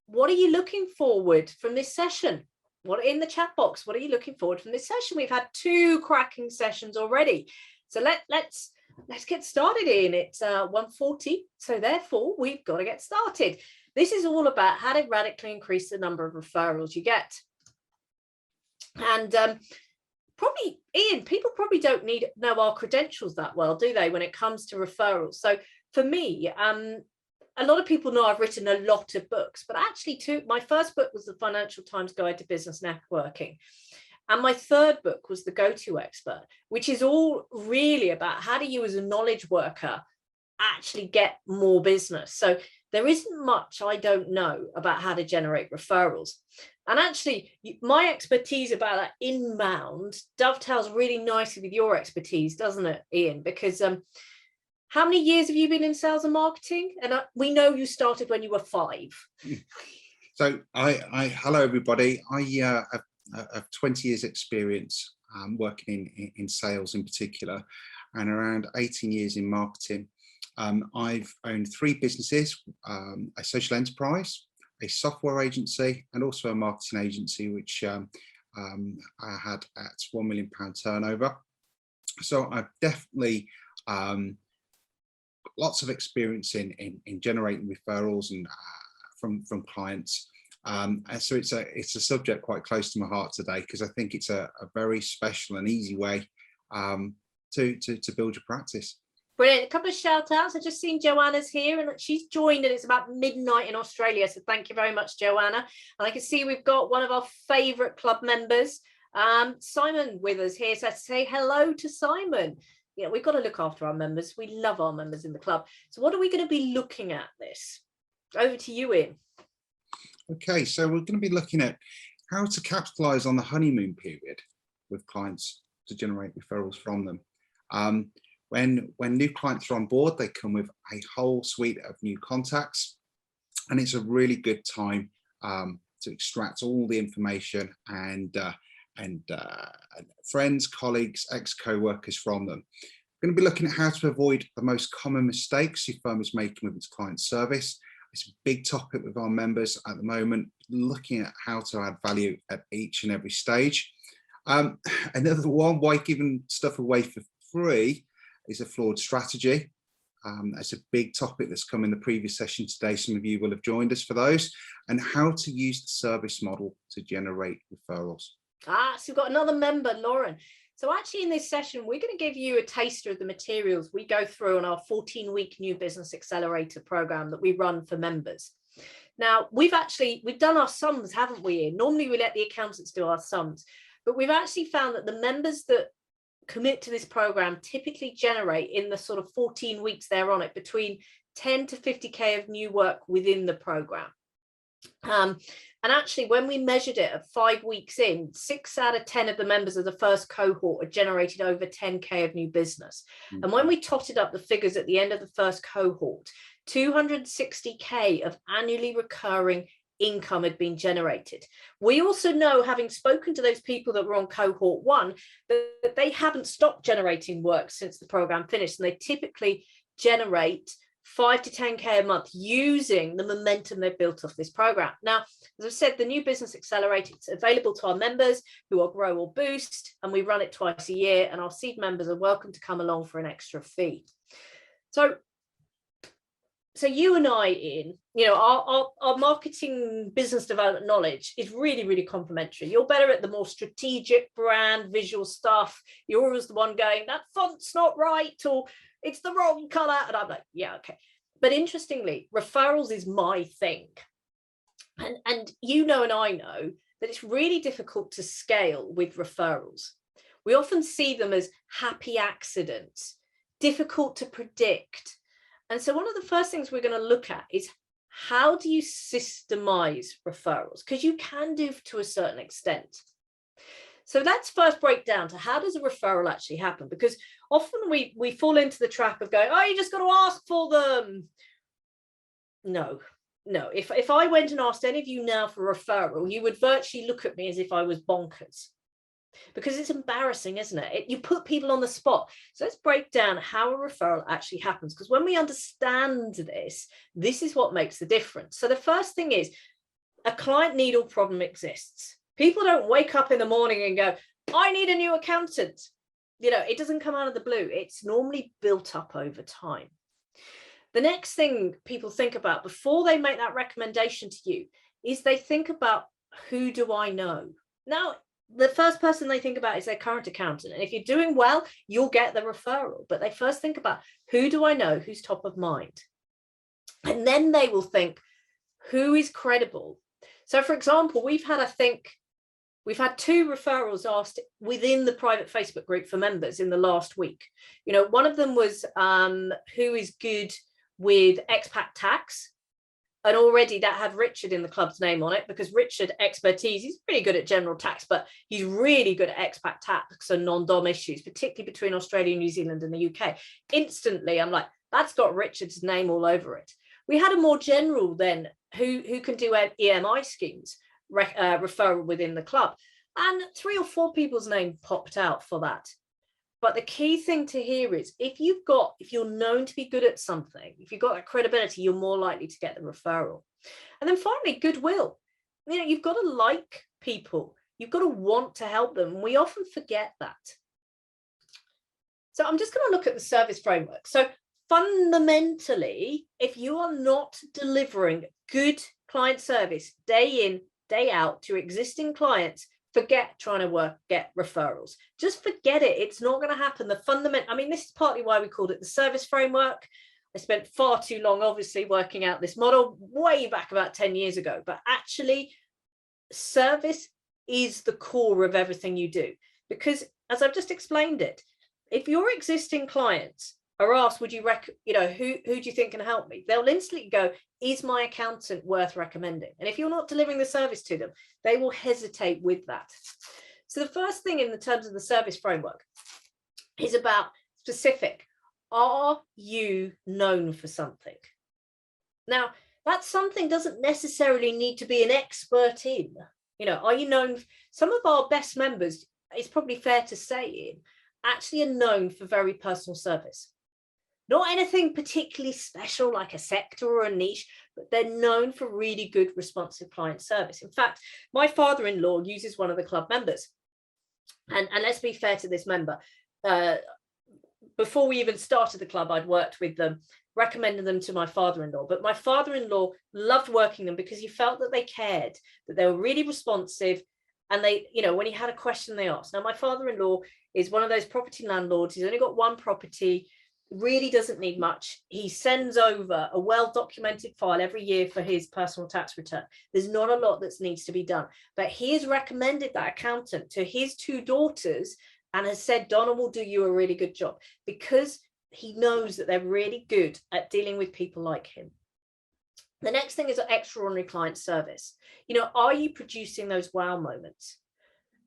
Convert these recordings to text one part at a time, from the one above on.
what are you looking forward from this session? What in the chat box? What are you looking forward from this session? We've had 2 cracking sessions already. So let's get started in. It's 1:40. So therefore, we've got to get started. This is all about how to radically increase the number of referrals you get. And probably, Ian, people probably don't know our credentials that well, do they, when it comes to referrals? So for me, a lot of people know I've written a lot of books, but actually my first book was the Financial Times Guide to Business Networking. And my third book was The Go-To Expert, which is all really about how do you as a knowledge worker actually get more business. So there isn't much I don't know about how to generate referrals. And actually, my expertise about that inbound dovetails really nicely with your expertise, doesn't it, Ian? Because how many years have you been in sales and marketing? And we know you started when you were 5. So hello, everybody. I have 20 years experience working in sales in particular, and around 18 years in marketing. I've owned 3 businesses, a social enterprise, a software agency, and also a marketing agency, which I had at £1 million turnover. So I've definitely lots of experience in generating referrals and from clients. And so it's a subject quite close to my heart today, because I think it's a very special and easy way to build your practice. Brilliant. A couple of shout outs. I've just seen Joanna's here and she's joined, and it's about midnight in Australia. So thank you very much, Joanna. And I can see we've got one of our favourite club members, Simon, with us here. So say hello to Simon. You know, we've got to look after our members. We love our members in the club. So what are we going to be looking at this? Over to you, Ian. Okay, so we're going to be looking at how to capitalise on the honeymoon period with clients to generate referrals from them. When new clients are on board, they come with a whole suite of new contacts, and it's a really good time to extract all the information and friends, colleagues, ex-co-workers from them. We're going to be looking at how to avoid the most common mistakes your firm is making with its client service. It's a big topic with our members at the moment, looking at how to add value at each and every stage. Another one, why giving stuff away for free is a flawed strategy. That's a big topic that's come in the previous session today. Some of you will have joined us for those, and how to use the service model to generate referrals. So we've got another member, Lauren. So actually in this session, we're going to give you a taster of the materials we go through on our 14-week new Business Accelerator program that we run for members. Now, we've done our sums, haven't we? Normally we let the accountants do our sums, but we've actually found that the members that commit to this program typically generate, in the sort of 14 weeks they're on it, between 10 to 50k of new work within the program. And actually, when we measured it at 5 weeks in, 6 out of 10 of the members of the first cohort had generated over 10k of new business. And when we totted up the figures at the end of the first cohort, 260k of annually recurring income had been generated. We also know, having spoken to those people that were on cohort 1, that they haven't stopped generating work since the program finished, and they typically generate 5 to 10k a month using the momentum they've built off this program. Now, as I've said, the new Business Accelerator is available to our members who are Grow or Boost, and we run it twice a year, and our seed members are welcome to come along for an extra fee. So you and I, Ian, you know, our marketing business development knowledge is really, really complementary. You're better at the more strategic brand visual stuff. You're always the one going, that font's not right, or it's the wrong color. And I'm like, yeah, okay. But interestingly, referrals is my thing. And you know, and I know that it's really difficult to scale with referrals. We often see them as happy accidents, difficult to predict. And so one of the first things we're going to look at is, how do you systemize referrals? Because you can do to a certain extent. So let's first break down to, how does a referral actually happen? Because often we fall into the trap of going, oh, you just got to ask for them. No. If I went and asked any of you now for a referral, you would virtually look at me as if I was bonkers. Because it's embarrassing, isn't it? You put people on the spot. So let's break down how a referral actually happens. Because when we understand this is what makes the difference. So the first thing is, a client need or problem exists. People don't wake up in the morning and go, I need a new accountant. You know, it doesn't come out of the blue. It's normally built up over time. The next thing people think about before they make that recommendation to you is they think about, who do I know? Now, the first person they think about is their current accountant. And if you're doing well, you'll get the referral. But they first think about, who do I know who's top of mind? And then they will think, who is credible? So, for example, we've had 2 referrals asked within the private Facebook group for members in the last week. You know, one of them was who is good with expat tax. And already that had Richard in the club's name on it, because Richard expertise, he's pretty good at general tax, but he's really good at expat tax and non-dom issues, particularly between Australia, New Zealand and the UK. Instantly, I'm like, that's got Richard's name all over it. We had a more general then, who can do EMI schemes, referral within the club. And 3 or 4 people's name popped out for that. But the key thing to hear is, if you're known to be good at something, if you've got that credibility, you're more likely to get the referral. And then finally, goodwill. You know, you've got to like people. You've got to want to help them. And we often forget that. So I'm just going to look at the service framework. So fundamentally, if you are not delivering good client service day in, day out to existing clients, forget trying to get referrals. Just forget it. It's not going to happen. This is partly why we called it the service framework. I spent far too long, obviously, working out this model way back about 10 years ago. But actually, service is the core of everything you do. Because as I've just explained it, if your existing clients are asked, who do you think can help me? They'll instantly go, is my accountant worth recommending? And if you're not delivering the service to them, they will hesitate with that. So the first thing in the terms of the service framework is about specific. Are you known for something? Now, that something doesn't necessarily need to be an expert in. You know, are you known? Some of our best members, it's probably fair to say, actually are known for very personal service. Not anything particularly special like a sector or a niche, but they're known for really good responsive client service. In fact, my father-in-law uses one of the club members. And let's be fair to this member. Before we even started the club, I'd worked with them, recommended them to my father-in-law. But my father-in-law loved working them because he felt that they cared, that they were really responsive. And they, you know, when he had a question, they asked. Now, my father-in-law is one of those property landlords. He's only got one property. Really doesn't need much. He sends over a well-documented file every year for his personal tax return. There's not a lot that needs to be done, but he has recommended that accountant to his 2 daughters and has said, Donna will do you a really good job, because he knows that they're really good at dealing with people like him. The next thing is extraordinary client service. You know, are you producing those wow moments?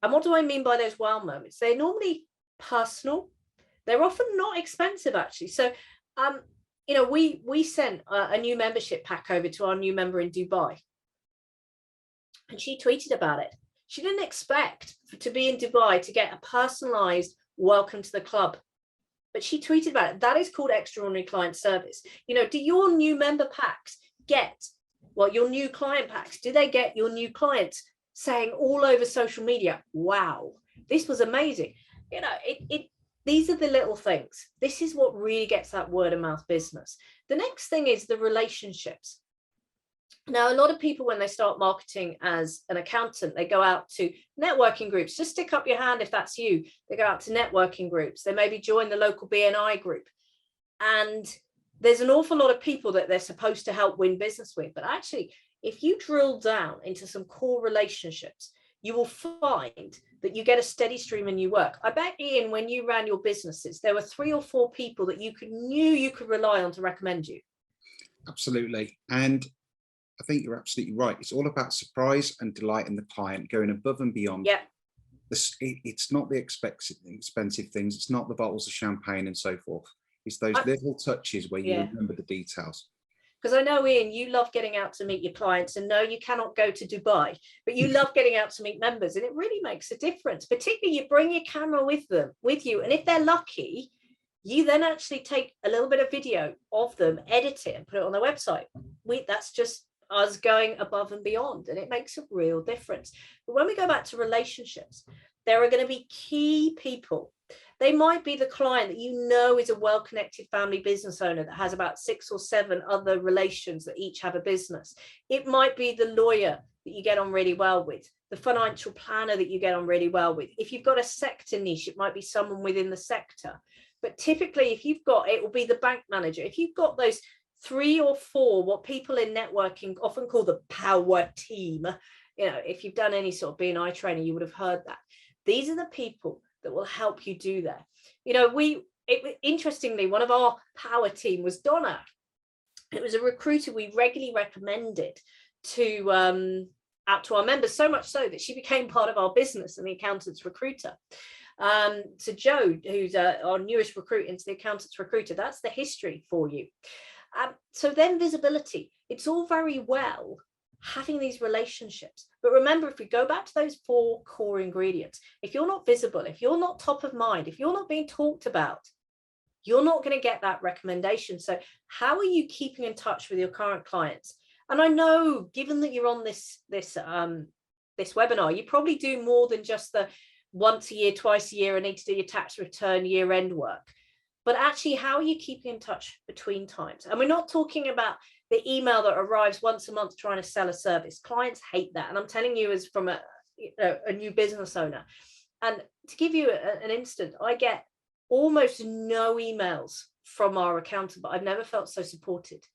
And what do I mean by those wow moments? They're normally personal. They're often not expensive, actually. So, you know, we sent a new membership pack over to our new member in Dubai. And she tweeted about it. She didn't expect to be in Dubai to get a personalized welcome to the club. But she tweeted about it. That is called extraordinary client service. You know, do your new member packs your new client packs, do they get your new clients saying all over social media, wow, this was amazing? You know, these are the little things. This is what really gets that word of mouth business. The next thing is the relationships. Now, a lot of people, when they start marketing as an accountant, they go out to networking groups. Just stick up your hand if that's you. They go out to networking groups. They maybe join the local BNI group. And there's an awful lot of people that they're supposed to help win business with. But actually, if you drill down into some core relationships, you will find that you get a steady stream of new work. I bet, Ian, when you ran your businesses, there were 3 or 4 people that you knew you could rely on to recommend you. Absolutely. And I think you're absolutely right. It's all about surprise and delighting the client, going above and beyond. Yeah. It's not the expensive things. It's not the bottles of champagne and so forth. It's those little touches where you remember the details. Because I know, Ian, you love getting out to meet your clients, and no, you cannot go to Dubai, but you love getting out to meet members, and it really makes a difference. Particularly, you bring your camera with you, and if they're lucky, you then actually take a little bit of video of them, edit it, and put it on their website. That's just us going above and beyond, and it makes a real difference. But when we go back to relationships, there are going to be key people. They might be the client that you know is a well-connected family business owner that has about 6 or 7 other relations that each have a business. It might be the lawyer that you get on really well with, the financial planner that you get on really well with. If you've got a sector niche, it might be someone within the sector. But typically, if you've got, it will be the bank manager. If you've got those 3 or 4, what people in networking often call the power team, you know, if you've done any sort of B&I training, you would have heard that. These are the people that will help you do that. You know, interestingly, one of our power team was Donna. It was a recruiter we regularly recommended to out to our members, so much so that she became part of our business and the accountants recruiter. So Joe, who's our newest recruit into the accountants recruiter, that's the history for you. So then visibility, it's all very well having these relationships, but remember, if we go back to those 4 core ingredients, if you're not visible, if you're not top of mind, if you're not being talked about, you're not going to get that recommendation. So how are you keeping in touch with your current clients? And I know, given that you're on this webinar, you probably do more than just the once a year, twice a year, and need to do your tax return year-end work. But actually, how are you keeping in touch between times? And we're not talking about the email that arrives once a month trying to sell a service. Clients hate that. And I'm telling you as from a new business owner. And to give you an instant, I get almost no emails from our accountant, but I've never felt so supported.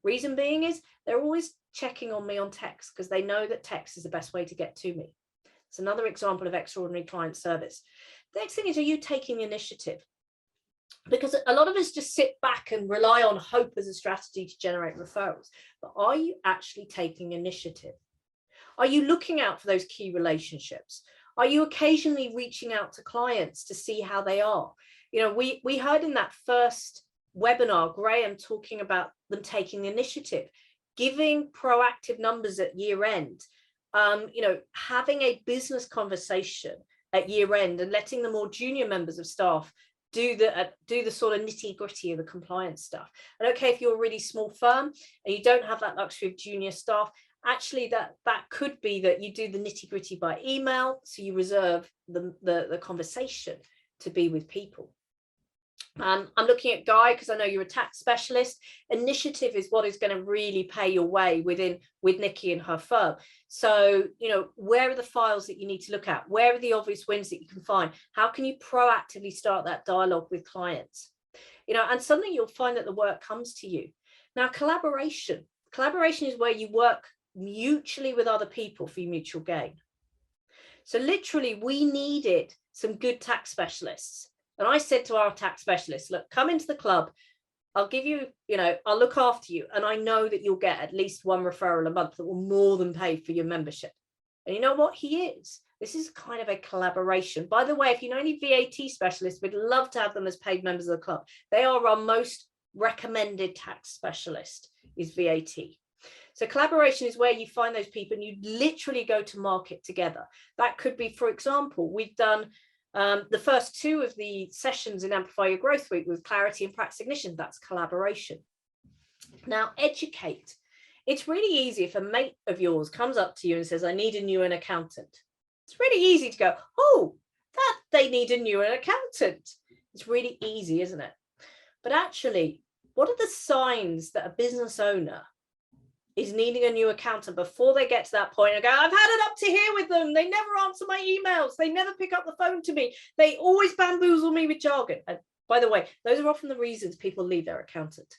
Reason being is they're always checking on me on text because they know that text is the best way to get to me. It's another example of extraordinary client service. The next thing is, are you taking the initiative? Because a lot of us just sit back and rely on hope as a strategy to generate referrals. But are you actually taking initiative? Are you looking out for those key relationships? Are you occasionally reaching out to clients to see how they are? You know, we heard in that first webinar, Graham talking about them taking the initiative, giving proactive numbers at year end, you know, having a business conversation at year end and letting the more junior members of staff do the sort of nitty gritty of the compliance stuff. And okay, if you're a really small firm and you don't have that luxury of junior staff, actually that could be that you do the nitty gritty by email. So you reserve the conversation to be with people. I'm looking at Guy because I know you're a tax specialist. Initiative is what is going to really pay your way with Nikki and her firm. So, you know, where are the files that you need to look at? Where are the obvious wins that you can find? How can you proactively start that dialogue with clients? You know, and suddenly you'll find that the work comes to you. Now, collaboration is where you work mutually with other people for your mutual gain. So literally, we needed some good tax specialists. And I said to our tax specialists, look, come into the club. I'll give you, you know, I'll look after you. And I know that you'll get at least 1 referral a month that will more than pay for your membership. And you know what? He is. This is kind of a collaboration. By the way, if you know any VAT specialists, we'd love to have them as paid members of the club. They are our most recommended tax specialist is VAT. So collaboration is where you find those people and you literally go to market together. That could be, for example, we've done the first 2 of the sessions in Amplify Your Growth Week with clarity and practice ignition. That's collaboration. Now, educate. It's really easy if a mate of yours comes up to you and says, I need a new accountant. It's really easy to go, oh, that they need a new accountant. It's really easy, isn't it? But actually, what are the signs that a business owner is needing a new accountant before they get to that point and go, I've had it up to here with them. They never answer my emails. They never pick up the phone to me. They always bamboozle me with jargon. And by the way, those are often the reasons people leave their accountant.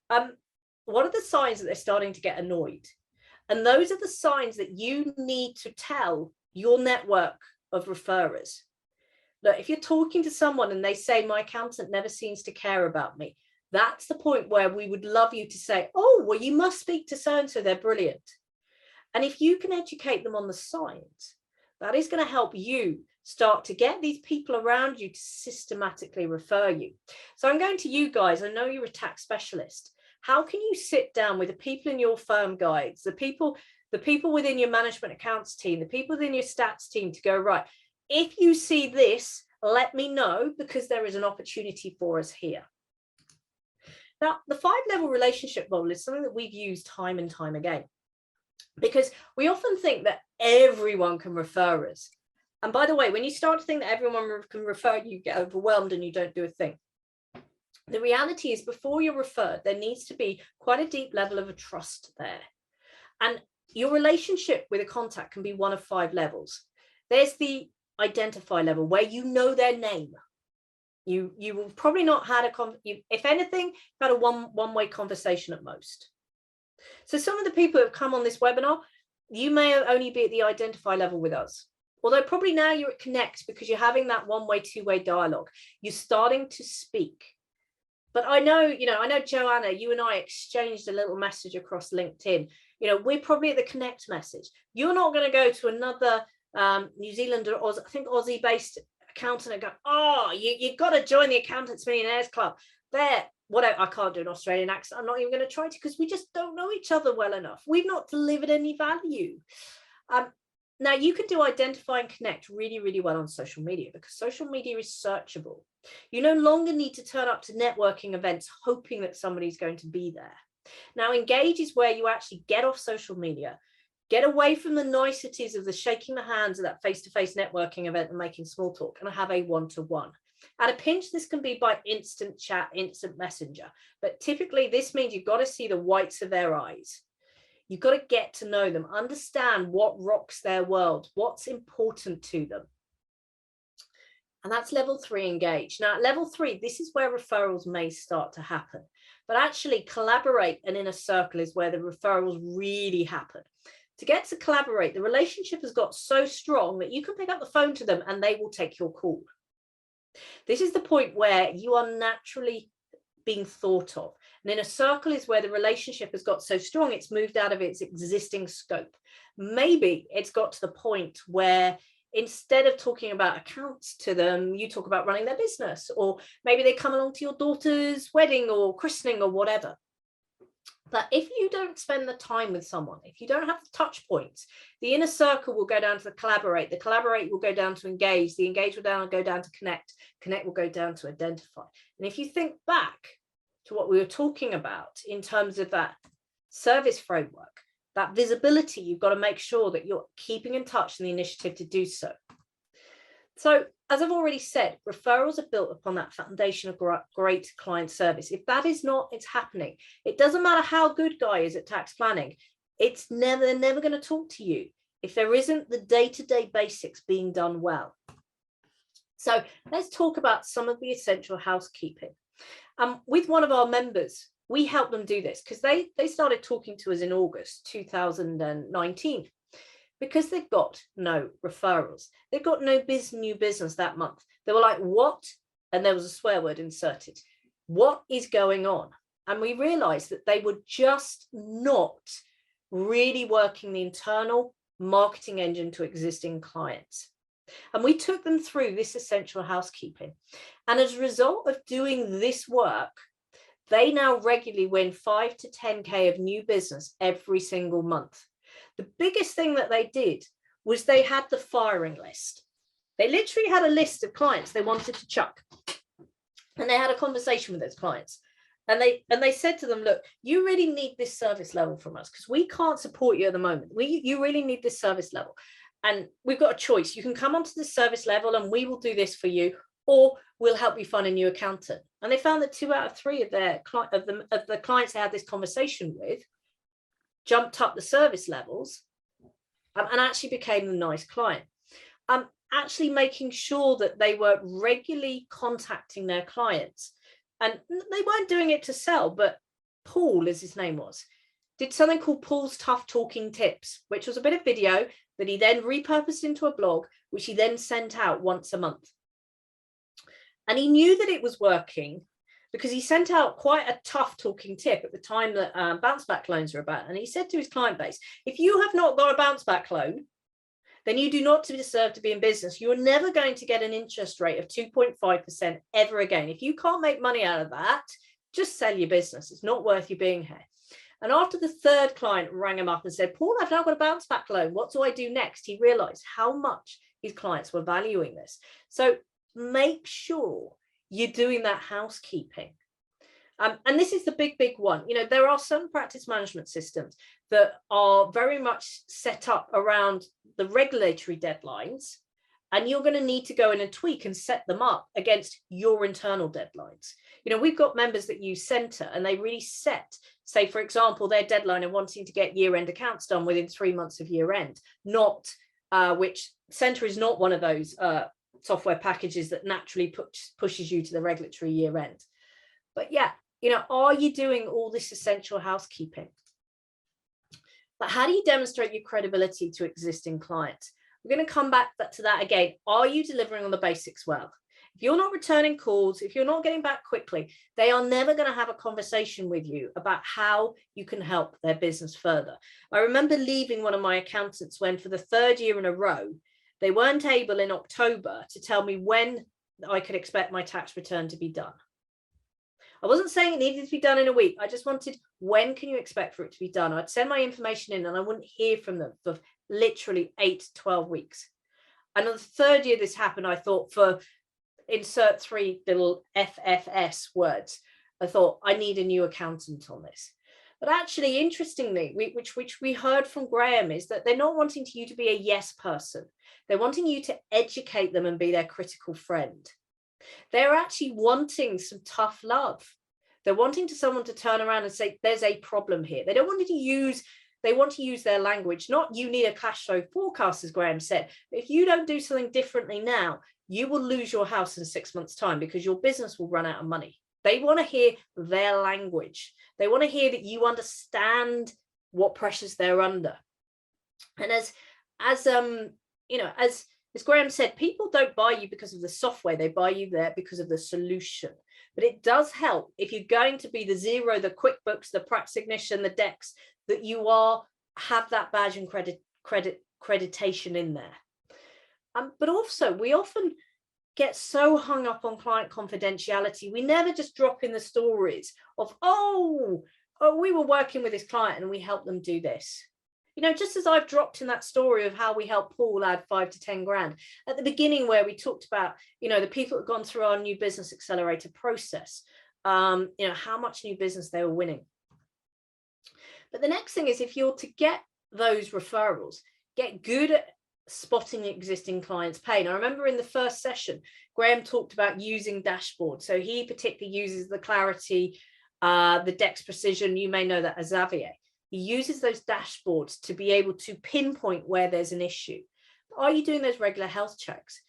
What are the signs that they're starting to get annoyed? And those are the signs that you need to tell your network of referrers. Look, if you're talking to someone and they say, my accountant never seems to care about me, that's the point where we would love you to say, oh, well, you must speak to so-and-so, they're brilliant. And if you can educate them on the signs, that is going to help you start to get these people around you to systematically refer you. So I'm going to you guys, I know you're a tax specialist. How can you sit down with the people in your firm guides, the people within your management accounts team, the people within your stats team to go, right, if you see this, let me know because there is an opportunity for us here. Now, the 5-level relationship model is something that we've used time and time again, because we often think that everyone can refer us. And by the way, when you start to think that everyone can refer you, you get overwhelmed and you don't do a thing. The reality is, before you're referred, there needs to be quite a deep level of a trust there. And your relationship with a contact can be one of 5 levels. There's the identify level, where you know their name. You will probably not had if anything, you've had a one-way conversation at most. So some of the people who have come on this webinar, you may only be at the identify level with us. Although probably now you're at connect, because you're having that one-way, two-way dialogue. You're starting to speak. But I know Joanna, you and I exchanged a little message across LinkedIn. We're probably at the connect message. You're not going to go to another New Zealand or I think Aussie-based accountant and go, oh, you've got to join the Accountants Millionaires Club. I can't do an Australian accent. I'm not even going to try to, because we just don't know each other well enough. We've not delivered any value. Now, you can do identify and connect really, really well on social media, because social media is searchable. You no longer need to turn up to networking events hoping that somebody's going to be there. Now, engage is where you actually get off social media, get away from the niceties of the shaking the hands of that face-to-face networking event and making small talk, and have a one-to-one. At a pinch, this can be by instant chat, instant messenger. But typically, this means you've got to see the whites of their eyes. You've got to get to know them, understand what rocks their world, what's important to them. And that's level 3, engage. Now, at level 3, this is where referrals may start to happen. But actually, collaborate and inner circle is where the referrals really happen. To get to collaborate, the relationship has got so strong that you can pick up the phone to them and they will take your call. This is the point where you are naturally being thought of. And in a circle is where the relationship has got so strong, it's moved out of its existing scope. Maybe it's got to the point where instead of talking about accounts to them, you talk about running their business, or maybe they come along to your daughter's wedding or christening or whatever. But if you don't spend the time with someone, if you don't have the touch points, the inner circle will go down to the collaborate will go down to engage, the engage will go down to connect will go down to identify. And if you think back to what we were talking about in terms of that service framework, that visibility, you've got to make sure that you're keeping in touch and the initiative to do so. So, as I've already said, referrals are built upon that foundation of great client service. If that is not, it's happening. It doesn't matter how good Guy is at tax planning. They're never going to talk to you if there isn't the day-to-day basics being done well. So let's talk about some of the essential housekeeping. With one of our members, we helped them do this because they started talking to us in August 2019. Because they've got no referrals, they've got no new business that month. They were like, what? And there was a swear word inserted. What is going on? And we realized that they were just not really working the internal marketing engine to existing clients. And we took them through this essential housekeeping. And as a result of doing this work, they now regularly win 5 to 10K of new business every single month. The biggest thing that they did was they had the firing list. They literally had a list of clients they wanted to chuck. And they had a conversation with those clients. And they said to them, look, you really need this service level from us because we can't support you at the moment. You really need this service level. And we've got a choice. You can come onto the service level and we will do this for you, or we'll help you find a new accountant. And they found that 2 out of 3 of the clients they had this conversation with jumped up the service levels and actually became a nice client. Actually making sure that they were regularly contacting their clients. And they weren't doing it to sell, but Paul, as his name was, did something called Paul's Tough Talking Tips, which was a bit of video that he then repurposed into a blog, which he then sent out once a month. And he knew that it was working because he sent out quite a tough talking tip at the time that bounce back loans were about. And he said to his client base, if you have not got a bounce back loan, then you do not deserve to be in business. You are never going to get an interest rate of 2.5% ever again. If you can't make money out of that, just sell your business. It's not worth you being here. And after the 3rd client rang him up and said, Paul, I've now got a bounce back loan. What do I do next? He realized how much his clients were valuing this. So make sure you're doing that housekeeping. And this is the big one. There are some practice management systems that are very much set up around the regulatory deadlines, and you're going to need to go in and tweak and set them up against your internal deadlines. We've got members that use Centre, and they really set, say, for example, their deadline of wanting to get year-end accounts done within 3 months of year-end, not which Centre is not one of those software packages that naturally pushes you to the regulatory year-end. But yeah, are you doing all this essential housekeeping? But how do you demonstrate your credibility to existing clients? We're going to come back to that again. Are you delivering on the basics well? If you're not returning calls, if you're not getting back quickly, they are never going to have a conversation with you about how you can help their business further. I remember leaving one of my accountants when, for the 3rd year in a row, they weren't able in October to tell me when I could expect my tax return to be done. I wasn't saying it needed to be done in a week. I just wanted, when can you expect for it to be done? I'd send my information in and I wouldn't hear from them for literally 8 to 12 weeks. And on the 3rd year this happened, I thought, for insert 3 little FFS words, I thought, I need a new accountant on this. But actually, interestingly, which we heard from Graham, is that they're not wanting you to be a yes person. They're wanting you to educate them and be their critical friend. They're actually wanting some tough love. They're wanting someone to turn around and say, there's a problem here. They want to use their language, not you need a cash flow forecast, as Graham said. If you don't do something differently now, you will lose your house in 6 months' time because your business will run out of money. They want to hear their language. They want to hear that you understand what pressures they're under. And as Graham said, people don't buy you because of the software, they buy you there because of the solution. But it does help if you're going to be the Xero, the QuickBooks, the Practice Ignition, the Dex, that you have that badge and accreditation in there. But also, we often get so hung up on client confidentiality. We never just drop in the stories of, oh, we were working with this client and we helped them do this. Just as I've dropped in that story of how we helped Paul add 5 to 10 grand at the beginning, where we talked about, the people that have gone through our new Business Accelerator process, how much new business they were winning. But the next thing is, if you're to get those referrals, get good at spotting existing clients' pain. I remember in the first session, Graham talked about using dashboards. So he particularly uses the Clarity, the Dex Precision. You may know that as Xavier. He uses those dashboards to be able to pinpoint where there's an issue. Are you doing those regular health checks?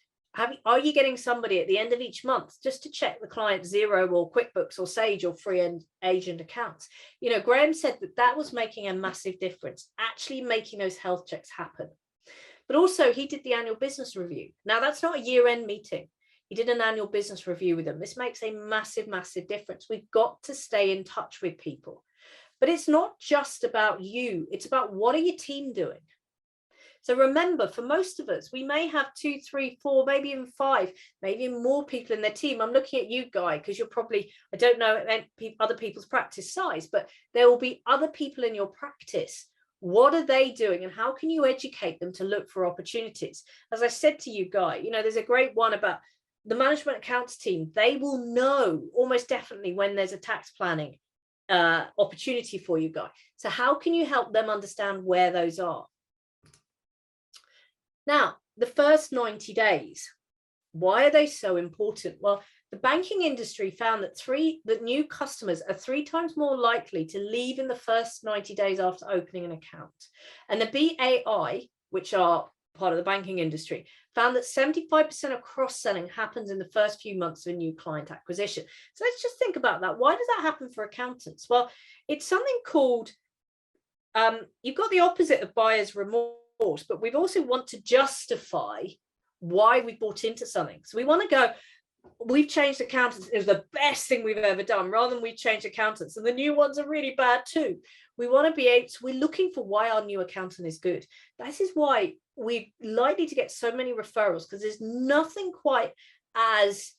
Are you getting somebody at the end of each month just to check the client's Xero or QuickBooks or Sage or free agent accounts? Graham said that was making a massive difference, actually making those health checks happen. But also, he did the annual business review. Now, that's not a year-end meeting. He did an annual business review with them. This makes a massive, massive difference. We've got to stay in touch with people. But it's not just about you. It's about, what are your team doing? So remember, for most of us, we may have 2, 3, 4, maybe even 5, maybe even more people in their team. I'm looking at you, Guy, because you're probably, I don't know other people's practice size, but there will be other people in your practice. What are they doing, and how can you educate them to look for opportunities? As I said to you, Guy, there's a great one about the management accounts team. They will know almost definitely when there's a tax planning opportunity for you, Guy. So how can you help them understand where those are? Now, the first 90 days, why are they so important? Well, the banking industry found that new customers are 3 times more likely to leave in the first 90 days after opening an account. And the BAI, which are part of the banking industry, found that 75% of cross-selling happens in the first few months of a new client acquisition. So let's just think about that. Why does that happen for accountants? Well, it's something called, you've got the opposite of buyer's remorse, but we also want to justify why we bought into something. So we want to go, we've changed accountants, it was the best thing we've ever done, rather than we changed accountants and the new ones are really bad too. We want to be able to, we're looking for why our new accountant is good. This is why we're likely to get so many referrals, because there's nothing quite as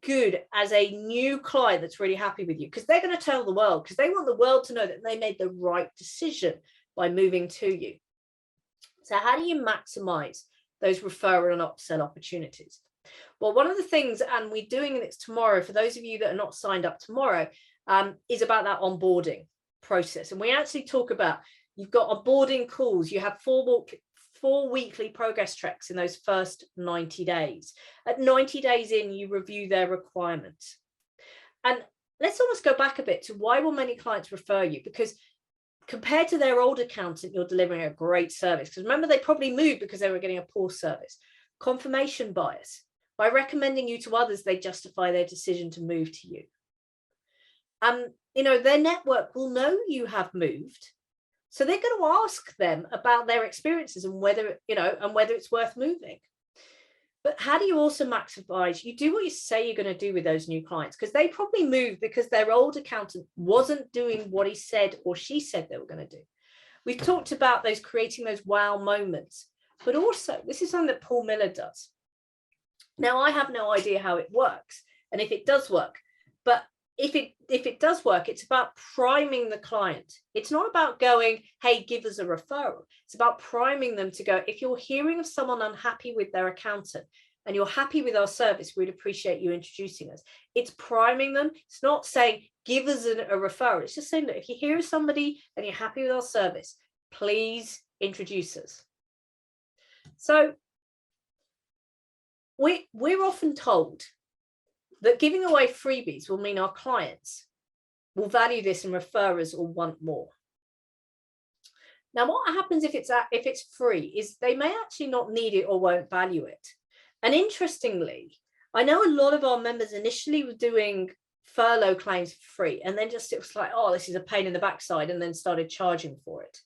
good as a new client that's really happy with you, because they're going to tell the world, because they want the world to know that they made the right decision by moving to you. So how do you maximize those referral and upsell opportunities? Well, one of the things, and we're doing this tomorrow, for those of you that are not signed up tomorrow, is about that onboarding process. And we actually talk about, you've got onboarding calls, you have four weekly progress checks in those first 90 days. At 90 days in, you review their requirements. And let's almost go back a bit to why will many clients refer you? Because compared to their old accountant, you're delivering a great service. Because remember, they probably moved because they were getting a poor service. Confirmation bias. By recommending you to others, they justify their decision to move to you. Their network will know you have moved. So they're going to ask them about their experiences and whether it's worth moving. But how do you also maximize? You do what you say you're going to do with those new clients, because they probably moved because their old accountant wasn't doing what he said or she said they were going to do. We've talked about creating those wow moments, but also this is something that Paul Miller does. Now, I have no idea how it works and if it does work, but if it does work, it's about priming the client. It's not about going, hey, give us a referral. It's about priming them to go, if you're hearing of someone unhappy with their accountant and you're happy with our service, we'd appreciate you introducing us. It's priming them. It's not saying, give us a referral. It's just saying, look, if you hear of somebody and you're happy with our service, please introduce us. So we're often told that giving away freebies will mean our clients will value this and refer us or want more. Now, what happens if it's free is they may actually not need it or won't value it. And interestingly, I know a lot of our members initially were doing furlough claims for free, and then it was like, oh, this is a pain in the backside, and then started charging for it.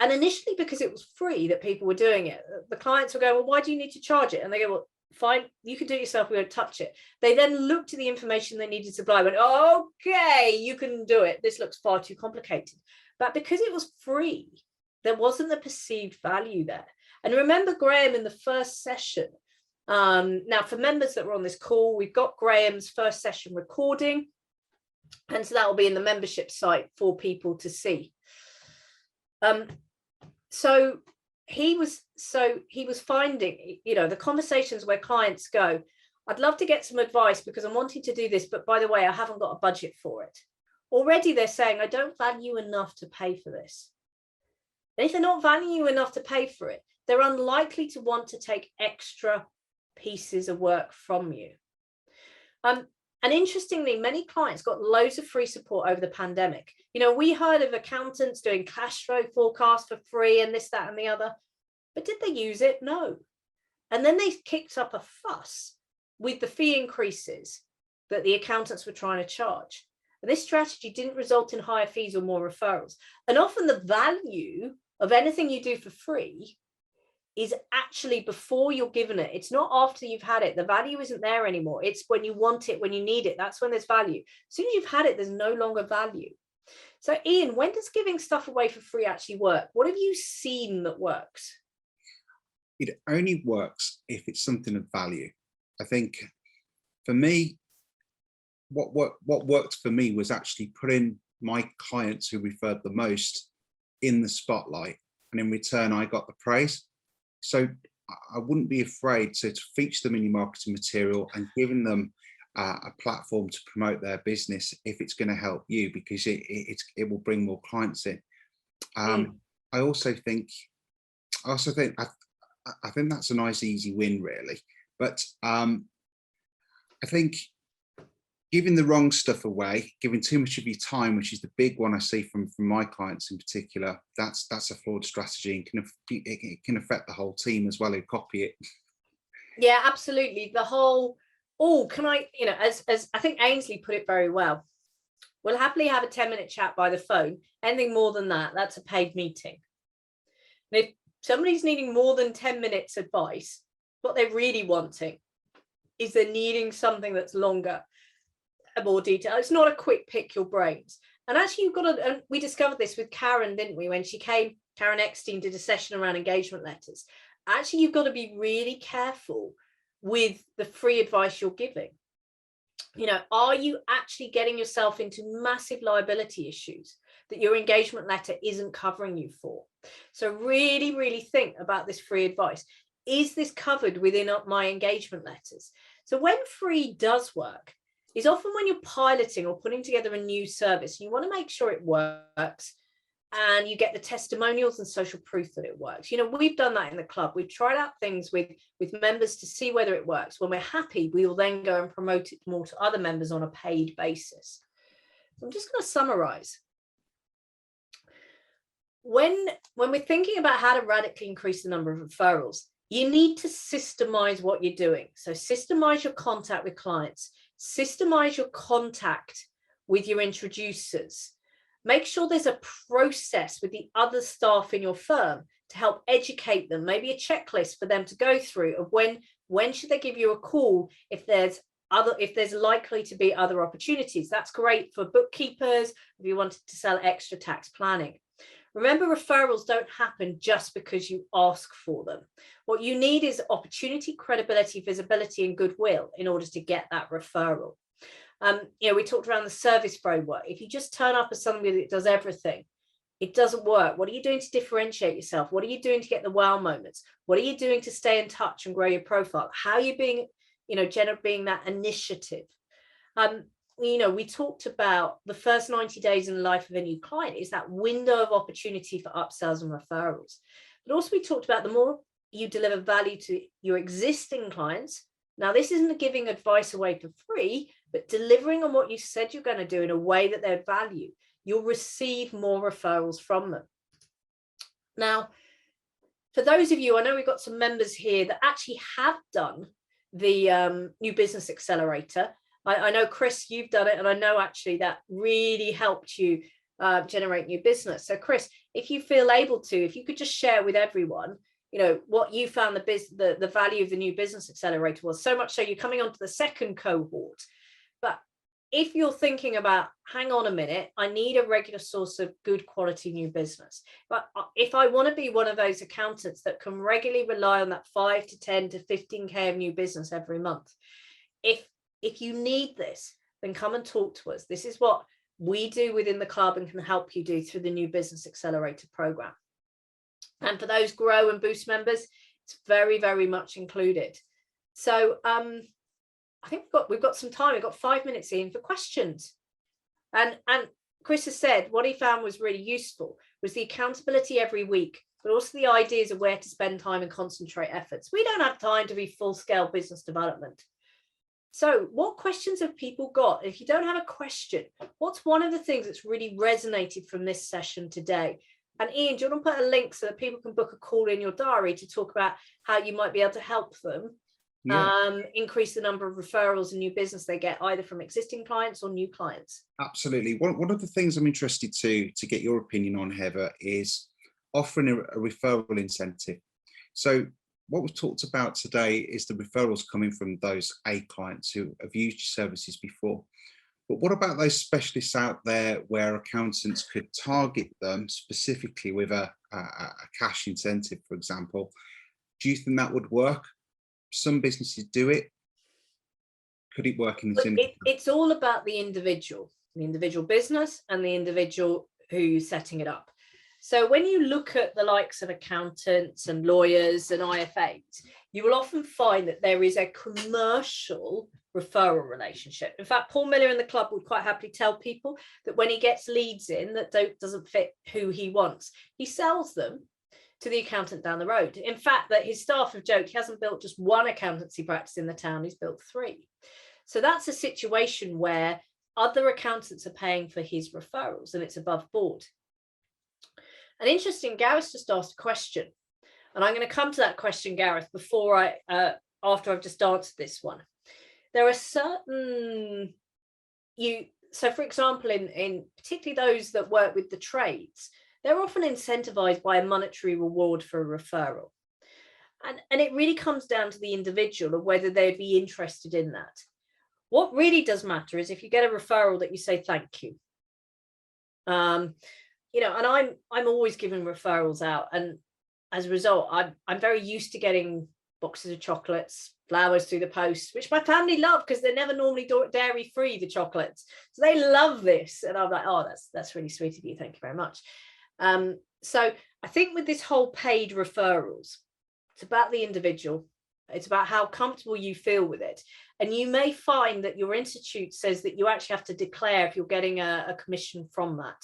And initially, because it was free that people were doing it, the clients were going, well, why do you need to charge it? And they go, well, fine, you can do it yourself, we won't touch it. They then looked at the information they needed to supply, went, okay, you can do it. This looks far too complicated. But because it was free, there wasn't the perceived value there. And remember Graham in the first session. Now, for members that were on this call, we've got Graham's first session recording. And so that will be in the membership site for people to see. So he was finding, the conversations where clients go, I'd love to get some advice because I'm wanting to do this, but by the way, I haven't got a budget for it. Already they're saying, I don't value enough to pay for this. And if they're not valuing you enough to pay for it, they're unlikely to want to take extra pieces of work from you. And interestingly, many clients got loads of free support over the pandemic. We heard of accountants doing cash flow forecasts for free and this, that, and the other. But did they use it? No. And then they kicked up a fuss with the fee increases that the accountants were trying to charge. And this strategy didn't result in higher fees or more referrals. And often the value of anything you do for free is actually before you're given it. It's not after you've had it. The value isn't there anymore. It's when you want it, when you need it. That's when there's value. As soon as you've had it, there's no longer value. So Ian, when does giving stuff away for free actually work? What have you seen that works? It only works if it's something of value. I think for me, what worked for me was actually putting my clients who referred the most in the spotlight. And in return, I got the praise. So I wouldn't be afraid to feature them in your marketing material and giving them a platform to promote their business if it's going to help you, because it will bring more clients in. I think that's a nice easy win, really. But I think giving the wrong stuff away, giving too much of your time, which is the big one I see from my clients in particular, that's a flawed strategy, and it can affect the whole team as well who copy it. Yeah, absolutely. The whole, can I, as I think Ainsley put it very well, we'll happily have a 10-minute chat by the phone. Anything more than that, that's a paid meeting. And if somebody's needing more than 10 minutes advice, what they're really wanting is they're needing something that's longer, more detail. It's not a quick pick your brains. And actually, you've got to, and we discovered this with Karen, didn't we? When she came, Karen Eckstein did a session around engagement letters. Actually, you've got to be really careful with the free advice you're giving. Are you actually getting yourself into massive liability issues that your engagement letter isn't covering you for? So really, really think about this free advice. Is this covered within my engagement letters? So when free does work, is often when you're piloting or putting together a new service, you want to make sure it works and you get the testimonials and social proof that it works. You know, we've done that in the club. We've tried out things with members to see whether it works. When we're happy, we will then go and promote it more to other members on a paid basis. So I'm just going to summarize. When we're thinking about how to radically increase the number of referrals, you need to systemize what you're doing. So systemize your contact with clients, systemize your contact with your introducers. Make sure there's a process with the other staff in your firm to help educate them, maybe a checklist for them to go through of when should they give you a call if there's likely to be other opportunities. That's great for bookkeepers if you wanted to sell extra tax planning. Remember, referrals don't happen just because you ask for them. What you need is opportunity, credibility, visibility, and goodwill in order to get that referral. You know, we talked around the service framework. If you just turn up as somebody that does everything, it doesn't work. What are you doing to differentiate yourself? What are you doing to get the wow moments? What are you doing to stay in touch and grow your profile? How are you being, you know, being that initiative? You know, we talked about the first 90 days in the life of a new client is that window of opportunity for upsells and referrals. But also we talked about the more you deliver value to your existing clients. Now, this isn't giving advice away for free, but delivering on what you said you're going to do in a way that they value. You'll receive more referrals from them. Now, for those of you, I know we've got some members here that actually have done the New Business Accelerator. I know, Chris, you've done it, and I know actually that really helped you generate new business. So, Chris, if you feel able to, if you could just share with everyone, you know, what you found the value of the New Business Accelerator was, so much so you're coming on to the second cohort. But if you're thinking about, hang on a minute, I need a regular source of good quality new business. But if I want to be one of those accountants that can regularly rely on that 5 to 10 to 15K of new business every month, if you need this, then come and talk to us. This is what we do within the club and can help you do through the New Business Accelerator program. And for those Grow and Boost members, it's very, very much included. So I think we've got some time. We've got 5 minutes in for questions. And Chris has said what he found was really useful was the accountability every week, but also the ideas of where to spend time and concentrate efforts. We don't have time to be full-scale business development. So what questions have people got? If you don't have a question, what's one of the things that's really resonated from this session today? And Ian, do you want to put a link so that people can book a call in your diary to talk about how you might be able to help them increase the number of referrals and new business they get, either from existing clients or new clients? Absolutely. One of the things I'm interested to get your opinion on, Heather, is offering a referral incentive. So what we've talked about today is the referrals coming from those A clients who have used your services before. But what about those specialists out there where accountants could target them specifically with a cash incentive, for example? Do you think that would work? Some businesses do it. Could it work in this industry? It's all about the individual business and the individual who's setting it up. So when you look at the likes of accountants and lawyers and IFAs, you will often find that there is a commercial referral relationship. In fact, Paul Miller in the club would quite happily tell people that when he gets leads in that doesn't fit who he wants, he sells them to the accountant down the road. In fact, that his staff have joked he hasn't built just one accountancy practice in the town, he's built 3. So that's a situation where other accountants are paying for his referrals and it's above board. And interesting, Gareth just asked a question, and I'm going to come to that question, Gareth, after I've just answered this one. There are certain so for example, in particularly those that work with the trades, they're often incentivized by a monetary reward for a referral. And it really comes down to the individual of whether they'd be interested in that. What really does matter is if you get a referral that you say thank you. You know, and I'm always giving referrals out, and as a result, I'm very used to getting boxes of chocolates, flowers through the post, which my family love because they're never normally dairy free, the chocolates, so they love this, and I'm like, oh, that's really sweet of you, thank you very much. So I think with this whole paid referrals, it's about the individual. It's about how comfortable you feel with it. And you may find that your institute says that you actually have to declare if you're getting a commission from that.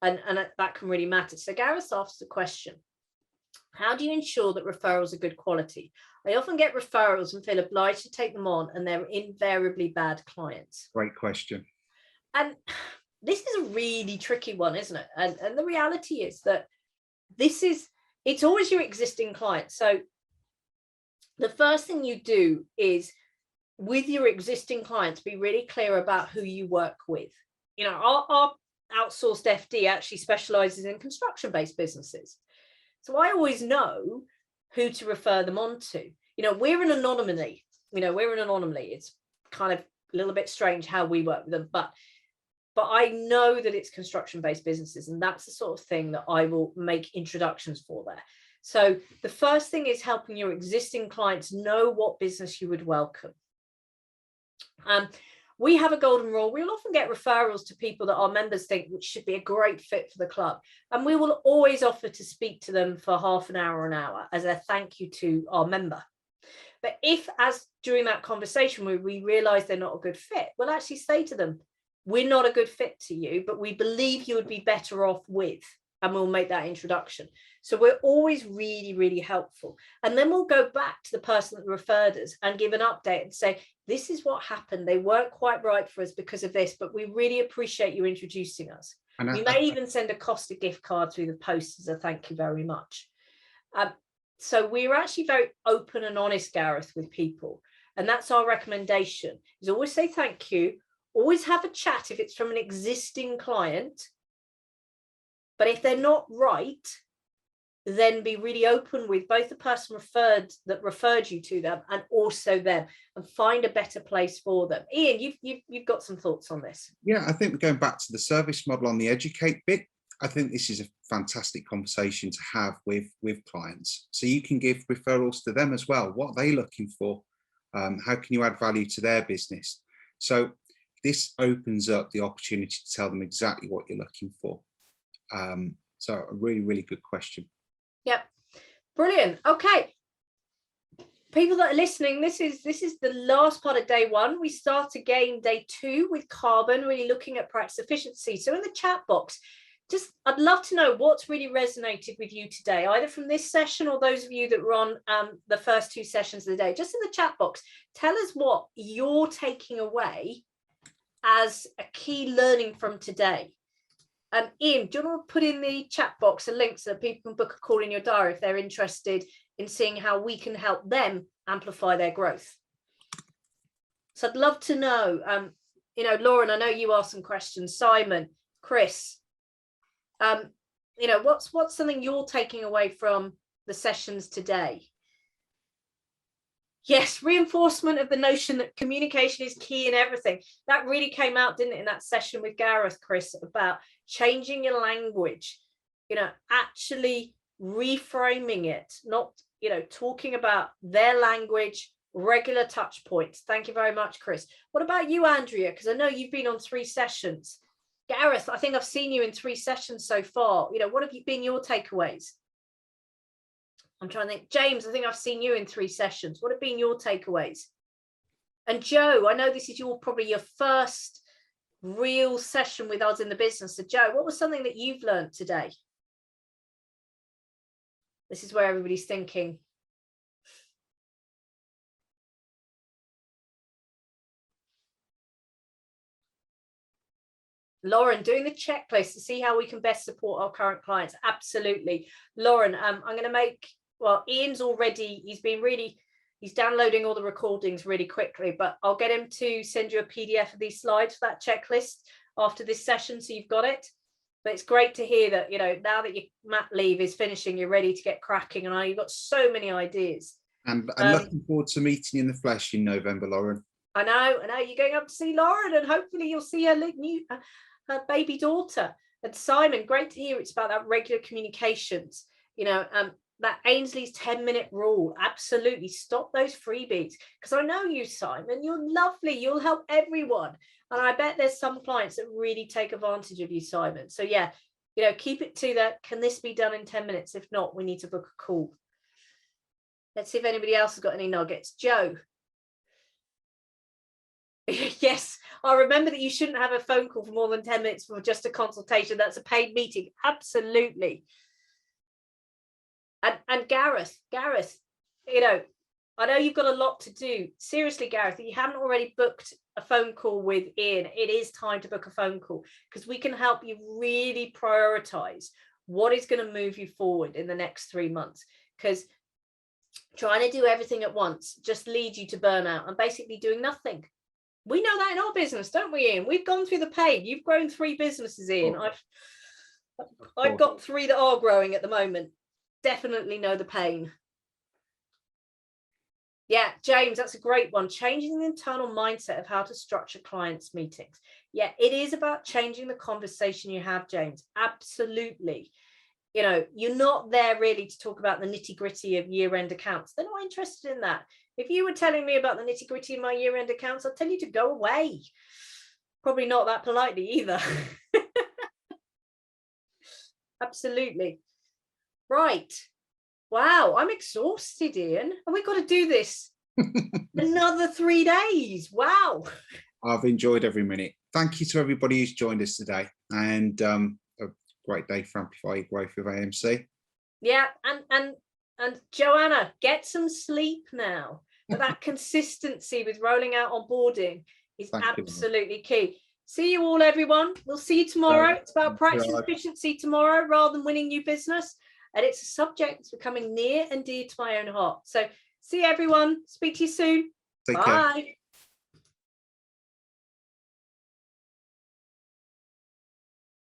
And that can really matter. So Gareth asked the question, how do you ensure that referrals are good quality? I often get referrals and feel obliged to take them on, and they're invariably bad clients. Great question. And this is a really tricky one, isn't it? And the reality is that it's always your existing clients. So the first thing you do is, with your existing clients, be really clear about who you work with. You know, our outsourced FD actually specializes in construction-based businesses. So I always know who to refer them on to. You know, we're an anomaly. It's kind of a little bit strange how we work with them, but I know that it's construction-based businesses, and that's the sort of thing that I will make introductions for there. So the first thing is helping your existing clients know what business you would welcome. We have a golden rule. We'll often get referrals to people that our members think which should be a great fit for the club. And we will always offer to speak to them for half an hour, as a thank you to our member. But if, as during that conversation, we realize they're not a good fit, we'll actually say to them, we're not a good fit to you, but we believe you would be better off with, and we'll make that introduction. So we're always really, really helpful. And then we'll go back to the person that referred us and give an update and say, this is what happened. They weren't quite right for us because of this, but we really appreciate you introducing us. We may even send a Costa gift card through the post as a thank you very much. So we're actually very open and honest, Gareth, with people. And that's our recommendation, is always say thank you, always have a chat if it's from an existing client. But if they're not right, then be really open with both the person that referred you to them and also them, and find a better place for them. Ian, you've got some thoughts on this. Yeah, I think we're going back to the service model on the educate bit. I think this is a fantastic conversation to have with clients. So you can give referrals to them as well. What are they looking for? How can you add value to their business? So this opens up the opportunity to tell them exactly what you're looking for. So a really, really good question. Yep. Brilliant. Okay. People that are listening, this is the last part of day one. We start again day two with carbon, really looking at practice efficiency. So in the chat box, I'd love to know what's really resonated with you today, either from this session or those of you that were on the first two sessions of the day. Just in the chat box, tell us what you're taking away as a key learning from today. Ian, do you want to put in the chat box a link so that people can book a call in your diary if they're interested in seeing how we can help them amplify their growth? So I'd love to know, Lauren, I know you asked some questions, Simon, Chris, what's something you're taking away from the sessions today? Yes, reinforcement of the notion that communication is key in everything. That really came out, didn't it, in that session with Gareth, Chris, about changing your language, actually reframing it, not, talking about their language, regular touch points. Thank you very much, Chris. What about you, Andrea? Because I know you've been on 3 sessions. Gareth, I think I've seen you in 3 sessions so far. What have been your takeaways? I'm trying to think. James, I think I've seen you in 3 sessions. What have been your takeaways? And Joe, I know this is probably your first real session with us in the business. So Joe, what was something that you've learned today? This is where everybody's thinking. Lauren, doing the checklist to see how we can best support our current clients. Absolutely. Lauren, I'm going to make, Ian's already, he's downloading all the recordings really quickly, but I'll get him to send you a PDF of these slides for that checklist after this session, so you've got it. But it's great to hear that, now that your mat leave is finishing, you're ready to get cracking, and you've got so many ideas. And I'm looking forward to meeting you in the flesh in November, Lauren. I know, you're going up to see Lauren, and hopefully you'll see her her baby daughter. And Simon, great to hear it's about that regular communications, that Ainsley's 10-minute rule. Absolutely stop those freebies, because I know you, Simon, you're lovely, you'll help everyone, and I bet there's some clients that really take advantage of you, Simon. So yeah, keep it to that. Can this be done in 10 minutes? If not, we need to book a call. Let's see if anybody else has got any nuggets. Joe. Yes, I remember that you shouldn't have a phone call for more than 10 minutes for just a consultation. That's a paid meeting. Absolutely. And Gareth, you know, I know you've got a lot to do. Seriously, Gareth, if you haven't already booked a phone call with Ian, it is time to book a phone call, because we can help you really prioritize what is going to move you forward in the next 3 months. Because trying to do everything at once just leads you to burnout and basically doing nothing. We know that in our business, don't we, Ian? We've gone through the pain. You've grown 3 businesses, Ian. I've got 3 that are growing at the moment. Definitely know the pain. Yeah, James, that's a great one. Changing the internal mindset of how to structure clients' meetings. Yeah, it is about changing the conversation you have, James. Absolutely. You know, you're not there really to talk about the nitty-gritty of year-end accounts. They're not interested in that. If you were telling me about the nitty-gritty of my year-end accounts, I'd tell you to go away. Probably not that politely either. Absolutely. Right. Wow, I'm exhausted, Ian. And we've got to do this another 3 days. Wow. I've enjoyed every minute. Thank you to everybody who's joined us today. And a great day for Amplify Your Growth with AMC. Yeah, and Joanna, get some sleep now. But that consistency with rolling out onboarding is absolutely key. See you all, everyone. We'll see you tomorrow. It's about practice efficiency tomorrow rather than winning new business. And it's a subject that's becoming near and dear to my own heart. So see everyone. Speak to you soon. Take care. Bye.